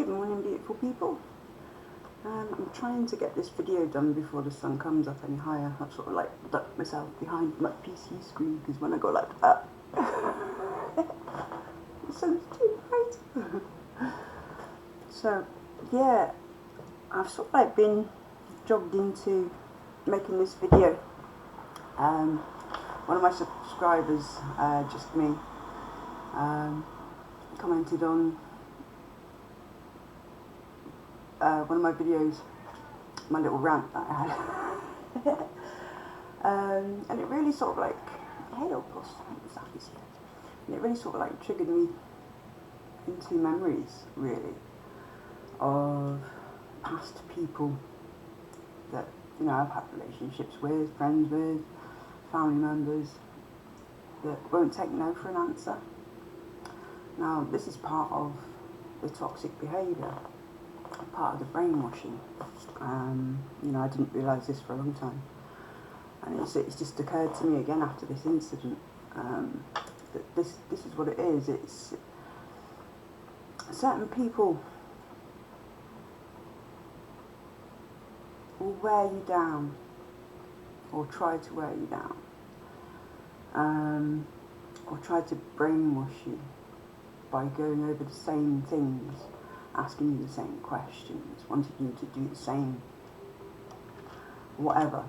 Good morning, beautiful people. I'm trying to get this video done before the sun comes up any higher. I've sort of like ducked myself behind my PC screen because when I go like that, the sun's too bright. So yeah, I've sort of like been jogged into making this video. One of my subscribers, just me, commented on one of my videos, my little rant that I had. And it really sort of like, hey puss, and it really sort of like triggered me into memories, really, of past people that, you know, I've had relationships with, friends with, family members that won't take no for an answer. Now, this is part of the toxic behaviour, part of the brainwashing. You know, I didn't realise this for a long time, and it's just occurred to me again after this incident, that this is what it is. It's certain people will wear you down, or try to wear you down, or try to brainwash you by going over the same things, asking you the same questions, wanting you to do the same whatever.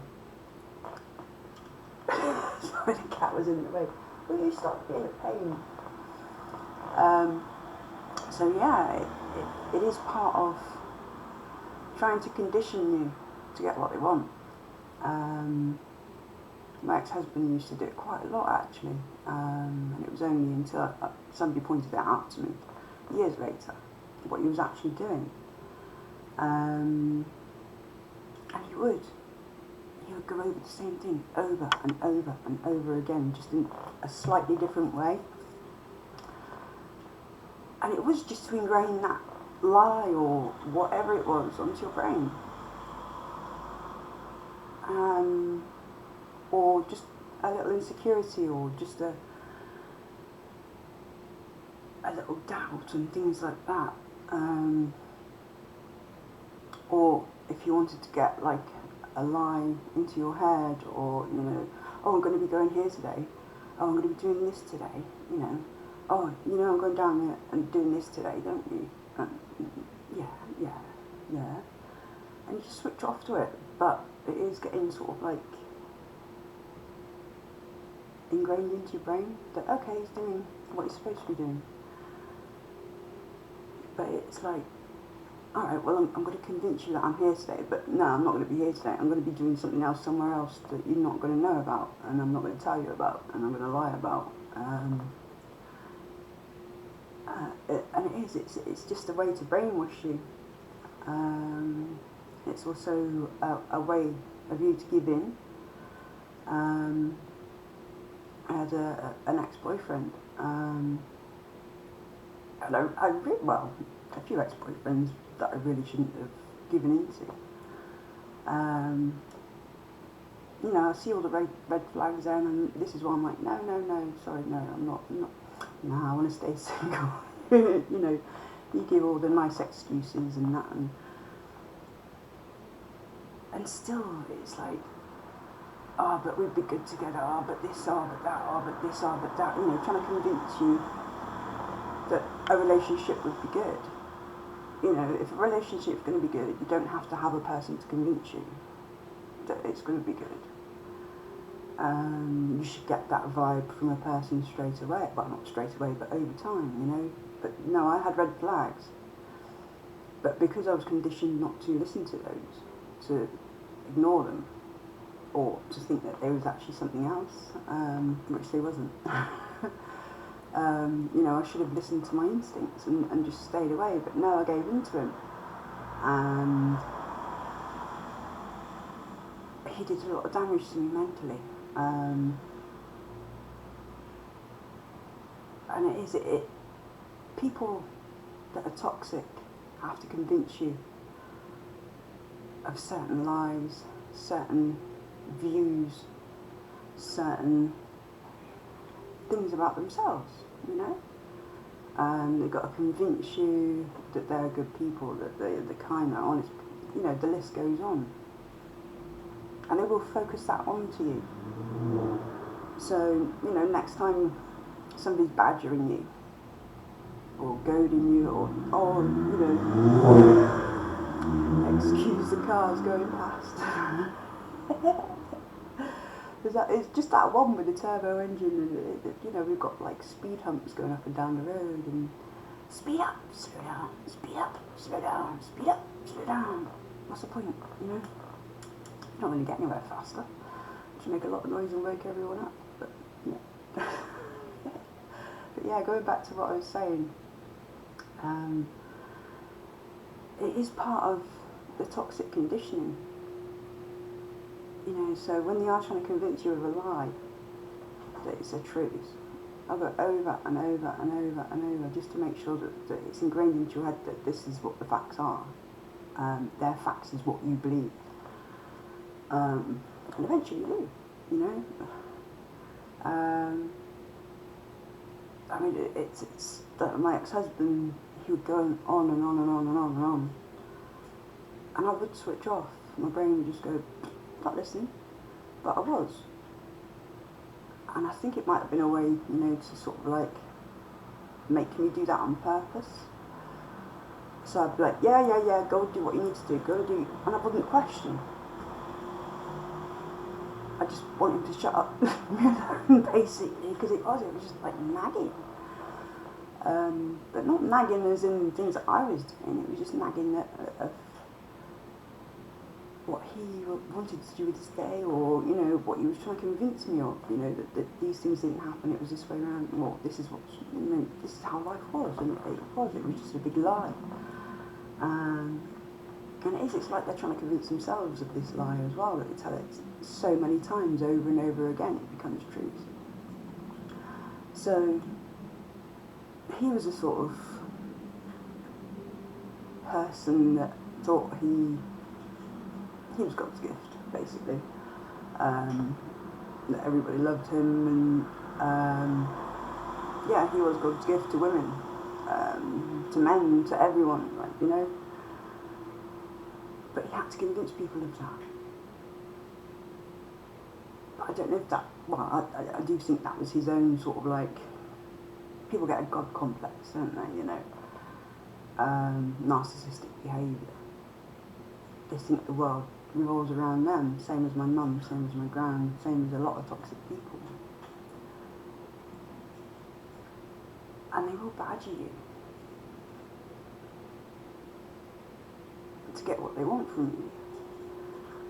Sorry, the cat was in the way. Will you stop being a pain? So yeah, it is part of trying to condition you to get what they want. My ex-husband used to do it quite a lot, actually, and it was only until somebody pointed it out to me years later what he was actually doing. And he would go over the same thing over and over and over again, just in a slightly different way. And it was just to ingrain that lie or whatever it was onto your brain. Or just a little insecurity, or just a little doubt and things like that. Or if you wanted to get like a lie into your head, or, you know, oh, I'm going to be going here today, oh, I'm going to be doing this today, you know, oh, you know, I'm going down there and doing this today, don't you? Yeah. And you just switch off to it, but it is getting sort of like ingrained into your brain that, okay, he's doing what he's supposed to be doing. But it's like, alright, well, I'm going to convince you that I'm here today, but no, I'm not going to be here today. I'm going to be doing something else somewhere else that you're not going to know about, and I'm not going to tell you about, and I'm going to lie about. And it's just a way to brainwash you. It's also a way of you to give in. I had an ex-boyfriend, and a few ex-boyfriends that I really shouldn't have given into. You know, I see all the red flags there, and this is why I'm like, no, sorry, no, I'm not, no, I want to stay single. You know, you give all the nice excuses and that, and still it's like, oh, but we'd be good together, oh, but this, oh, but that, oh, but this, oh, but that, you know, trying to convince you that a relationship would be good. You know, if a relationship's going to be good, you don't have to have a person to convince you that it's going to be good. You should get that vibe from a person straight away. Well, not straight away, but over time, you know. But no, I had red flags. But because I was conditioned not to listen to those, to ignore them, or to think that there was actually something else, which there wasn't. You know, I should have listened to my instincts and just stayed away, but no, I gave in to him. And he did a lot of damage to me mentally. And people that are toxic have to convince you of certain lies, certain views, certain things about themselves, you know. They've got to convince you that they're good people, that they're the kind, that honest, you know, the list goes on. And they will focus that onto you. So, you know, next time somebody's badgering you, or goading you, or you know, excuse the cars going past. It's just that one with the turbo engine, and you know, we've got like speed humps going up and down the road, and speed up, slow down, speed up, slow down, speed up, slow down. What's the point, you know? You're not going to get anywhere faster. Just make a lot of noise and wake everyone up. But yeah, but yeah, going back to what I was saying, it is part of the toxic conditioning. You know, so when they are trying to convince you of a lie, that it's a truth, I'll go over and over and over and over just to make sure that it's ingrained into your head that this is what the facts are. Their facts is what you believe. And eventually you do, you know. I mean, it's that my ex-husband, he would go on and on and on and on and on. And I would switch off. My brain would just go, not listening, but I was. And I think it might have been a way, you know, to sort of like make me do that on purpose. So I'd be like, yeah, go do what you need to do, go do, and I wouldn't question. I just want him to shut up, basically, because it was just like nagging. But not nagging as in things that I was doing, it was just nagging of what he wanted to do with his day, or, you know, what he was trying to convince me of, you know, that these things didn't happen, it was this way around, well, this is what, you know, this is how life was, and it was just a big lie. And it's like they're trying to convince themselves of this lie as well, that they tell it so many times over and over again, it becomes truth. So, he was a sort of person that thought he was God's gift, basically. That everybody loved him, and yeah, he was God's gift to women, to men, to everyone, like, you know. But he had to convince people of that. But I don't know if that, well, I do think that was his own sort of like, people get a God complex, don't they, you know, narcissistic behaviour. They think the world revolves around them, same as my mum, same as my gran, same as a lot of toxic people. And they will badger you to get what they want from you.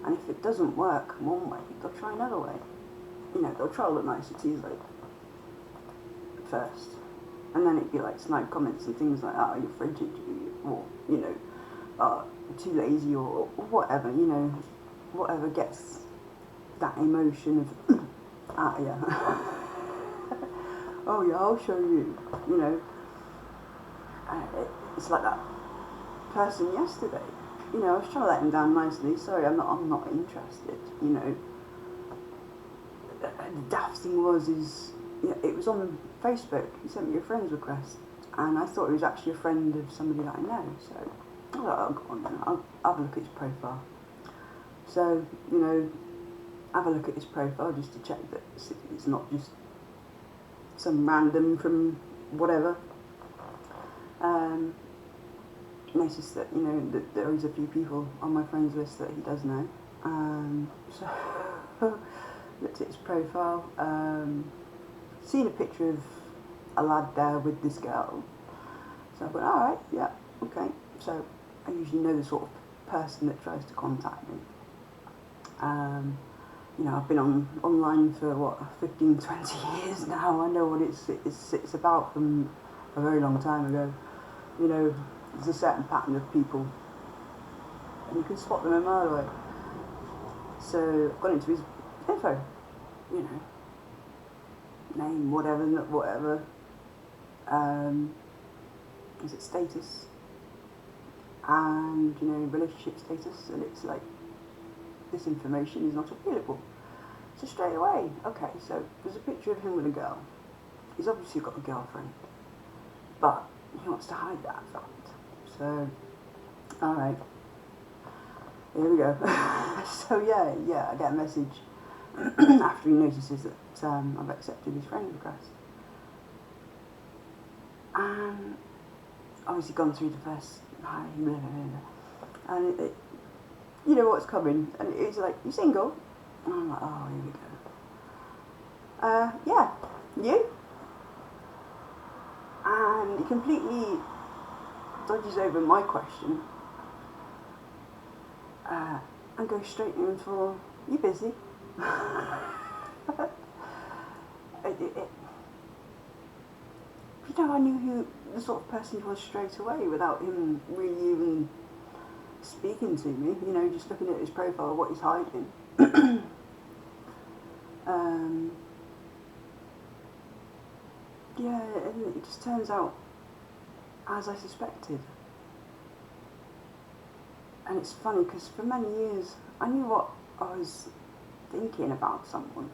And if it doesn't work one way, they'll try another way. You know, they'll try all the niceties like first, and then it'd be like snide comments and things like, oh, you're frigid, or, you know, too lazy, or whatever, you know, whatever gets that emotion of out of you. Oh yeah, I'll show you, you know. It's like that person yesterday. You know, I was trying to let him down nicely. Sorry, I'm not interested. You know, the daft thing was, you know, it was on Facebook. He sent me a friend's request, and I thought he was actually a friend of somebody that I know. So I was like, oh, go on then, I'll have a look at his profile. So, you know, have a look at his profile just to check that it's not just some random from whatever. Noticed that, you know, that there is a few people on my friends list that he does know. So looked at his profile, seen a picture of a lad there with this girl. So I went, alright, yeah, okay. So I usually know the sort of person that tries to contact me. You know, I've been online for 15, 20 years now. I know what it's about from a very long time ago. You know, there's a certain pattern of people, and you can spot them a mile away. So I've gone into his info, you know, name, whatever, not whatever, is it status, and, you know, relationship status, and it's like, this information is not available. So straight away, okay, so there's a picture of him with a girl. He's obviously got a girlfriend. but he wants to hide that fact. So, alright, here we go. So yeah, I get a message after he notices that I've accepted his friend request. And obviously gone through the first hi, blah, blah, blah. And it you know what's coming, and it's like, you single? And I'm like, oh, here we go. Yeah, you? And he completely dodges over my question and goes straight in for, you busy? You know, I knew who the sort of person he was straight away without him really even speaking to me, you know, just looking at his profile, what he's hiding. Yeah, and it just turns out as I suspected. And it's funny because for many years I knew what I was thinking about someone.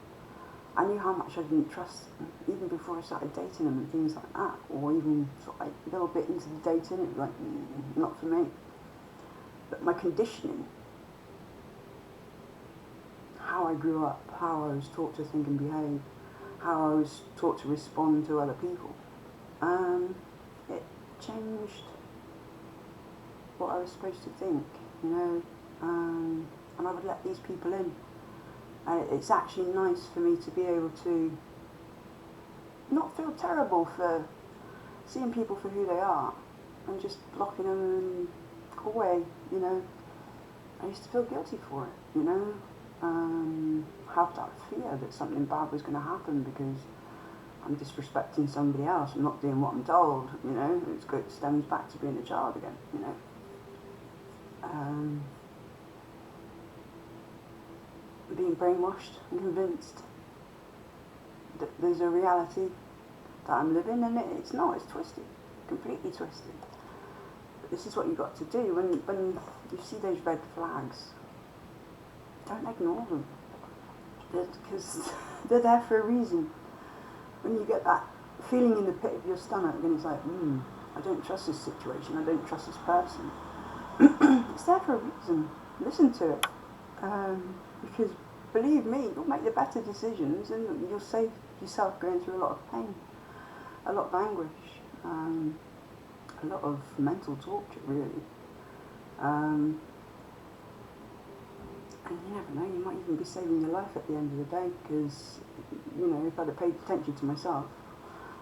I knew how much I didn't trust them, even before I started dating them and things like that, or even sort of like a little bit into the dating, it was like, not for me. But my conditioning, how I grew up, how I was taught to think and behave, how I was taught to respond to other people, it changed what I was supposed to think, you know, and I would let these people in. And it's actually nice for me to be able to not feel terrible for seeing people for who they are and just blocking them away, you know. I used to feel guilty for it, you know. Have that fear that something bad was going to happen because I'm disrespecting somebody else. I'm not doing what I'm told, you know. It stems back to being a child again, you know. Being brainwashed and convinced that there's a reality that I'm living, and it's not, it's twisted, completely twisted. But this is what you've got to do when you see those red flags. Don't ignore them, because they're there for a reason. When you get that feeling in the pit of your stomach, and it's like, I don't trust this situation, I don't trust this person. It's there for a reason. Listen to it. Because believe me, you'll make the better decisions and you'll save yourself going through a lot of pain, a lot of anguish, a lot of mental torture, really. And you never know, you might even be saving your life at the end of the day, because, you know, if I'd have paid attention to myself,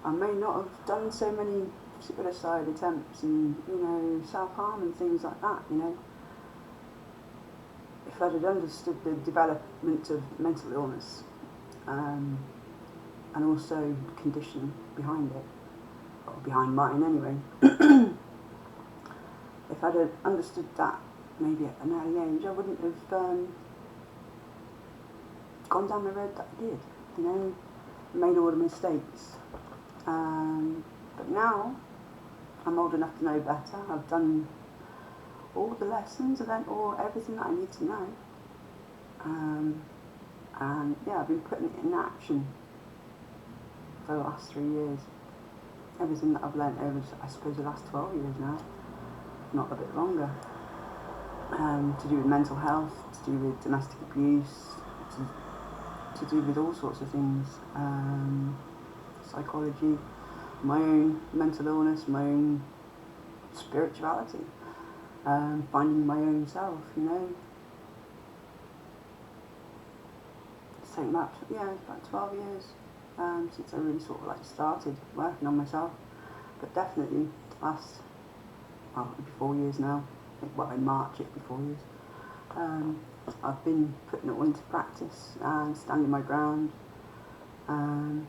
I may not have done so many suicide attempts and, you know, self-harm and things like that, you know. If I'd have understood the development of mental illness and also the condition behind it, or behind mine anyway, if I'd have understood that maybe at an early age, I wouldn't have gone down the road that I did, you know, made all the mistakes. But now I'm old enough to know better. I've done all the lessons, I've learned everything that I need to know. And yeah, I've been putting it in action for the last 3 years. Everything that I've learned over, I suppose, the last 12 years now, not a bit longer. To do with mental health, to do with domestic abuse, to do with all sorts of things. Psychology, my own mental illness, my own spirituality. Finding my own self, you know. It's taken about 12 years since I really sort of like started working on myself. But definitely last, it'll be 4 years now. Well, in March it'll be 4 years. I've been putting it all into practice and standing my ground,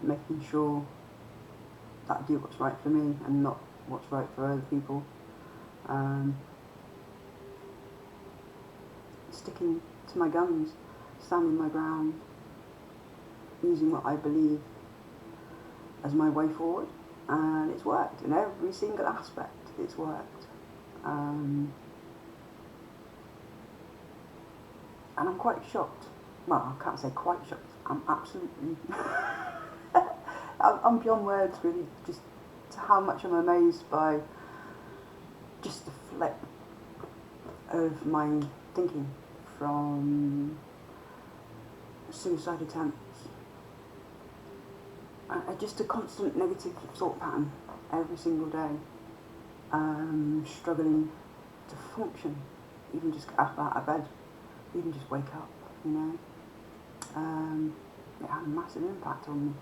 making sure that I do what's right for me and not what's right for other people. Sticking to my guns, standing my ground, using what I believe as my way forward, and it's worked in every single aspect. It's worked, and I'm quite shocked. Well, I can't say quite shocked. I'm absolutely, I'm beyond words, really, just to how much I'm amazed by just the flip of my thinking from suicide attempts. Just a constant negative thought pattern every single day. Struggling to function, even just get up out of bed, even just wake up, you know. It had a massive impact on me.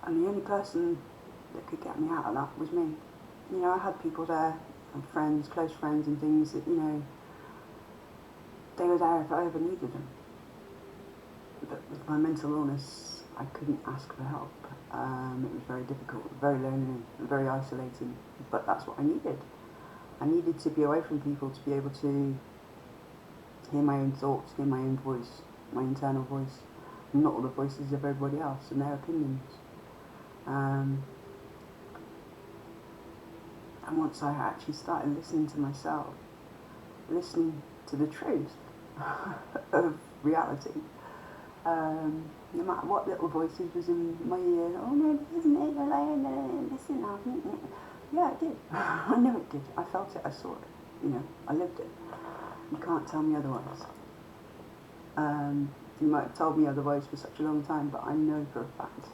And the only person that could get me out of that was me. You know, I had people there, and friends, close friends and things that, you know, they were there if I ever needed them. But with my mental illness, I couldn't ask for help. It was very difficult, very lonely, very isolating, but that's what I needed. I needed to be away from people to be able to hear my own thoughts, hear my own voice, my internal voice, not all the voices of everybody else and their opinions. And once I actually started listening to myself, listening to the truth of reality, no matter what little voices was in my ear, oh no, this isn't it, you're lying, this isn't happening. Yeah, it did. I know it did. I felt it, I saw it, you know, I lived it. You can't tell me otherwise. You might have told me otherwise for such a long time, but I know for a fact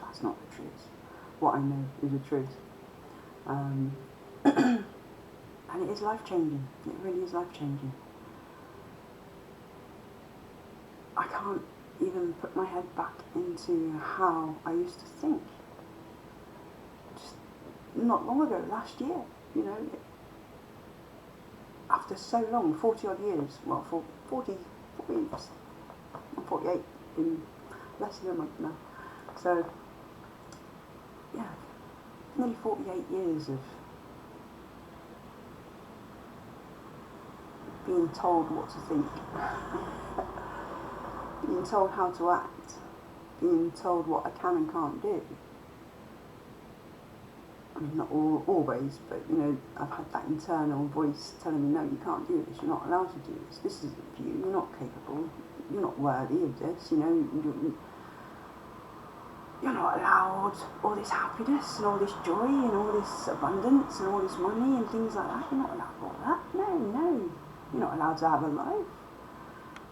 that's not the truth. What I know is the truth. And it is life-changing. It really is life-changing. I can't even put my head back into how I used to think. Just not long ago, last year, you know, after so long, 40 odd years, well, 40 years, I'm 48 in less than a month now. So, yeah, nearly 48 years of being told what to think, being told how to act, being told what I can and can't do. I mean, not always, but, you know, I've had that internal voice telling me, no, you can't do this, you're not allowed to do this, this isn't for you, you're not capable, you're not worthy of this, you know, you're not allowed all this happiness and all this joy and all this abundance and all this money and things like that. You're not allowed all that. No. You're not allowed to have a life.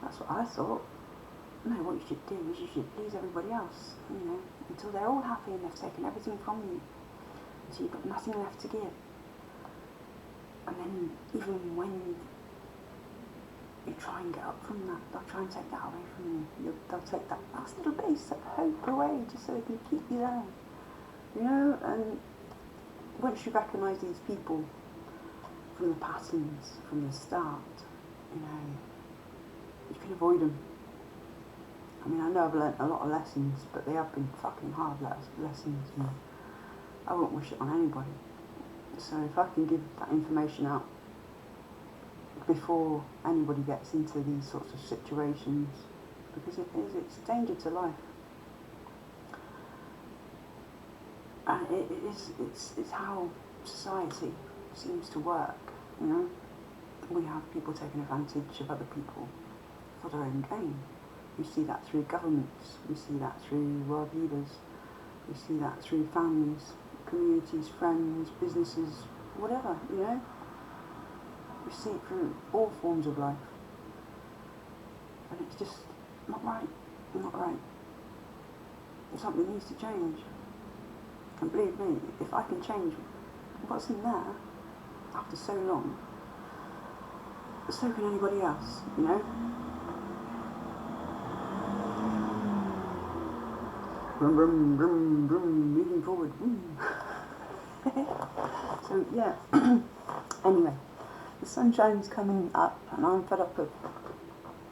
That's what I thought. No, what you should do is you should please everybody else, you know, until they're all happy and they've taken everything from you. So you've got nothing left to give. And then even when you try and get up from that, they'll try and take that away from you. They'll take that last little base of hope away just so they can keep you down. You know, and once you recognise these people from the patterns, from the start, you know, you can avoid them. I mean, I know I've learnt a lot of lessons, but they have been fucking hard lessons, and I won't wish it on anybody. So if I can give that information out before anybody gets into these sorts of situations, because it's a danger to life. And it's how society seems to work, you know. We have people taking advantage of other people for their own gain. We see that through governments, we see that through world leaders, we see that through families, communities, friends, businesses, whatever, you know. We see it through all forms of life. And it's just not right, not right. Something needs to change. And believe me, if I can change what's in there after so long, so can anybody else, you know. Brum, brum, brum, brum, moving forward. So, yeah. Anyway, the sunshine's coming up, and I'm fed up of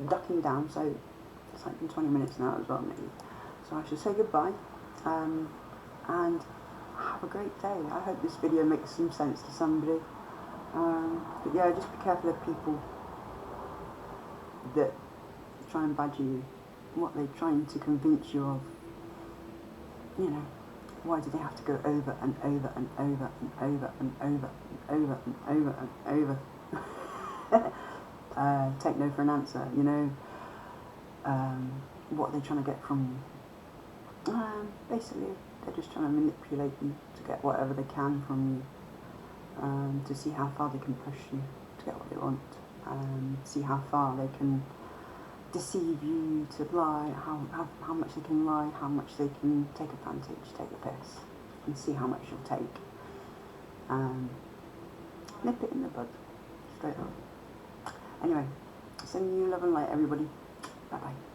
ducking down, so it's like been 20 minutes now as well, maybe. So I should say goodbye, and have a great day. I hope this video makes some sense to somebody. But yeah, just be careful of people that try and badger you, what they're trying to convince you of. You know, why do they have to go over and over and over and over and over and over and over and over? Take no for an answer, you know. What are they trying to get from Basically, they're just trying to manipulate you to get whatever they can from you, to see how far they can push you to get what they want, see how far they can deceive you, to lie, how much they can lie, how much they can take advantage, take the piss, and see how much you'll take. Nip it in the bud, straight up. Anyway, sending you love and light, everybody. Bye bye.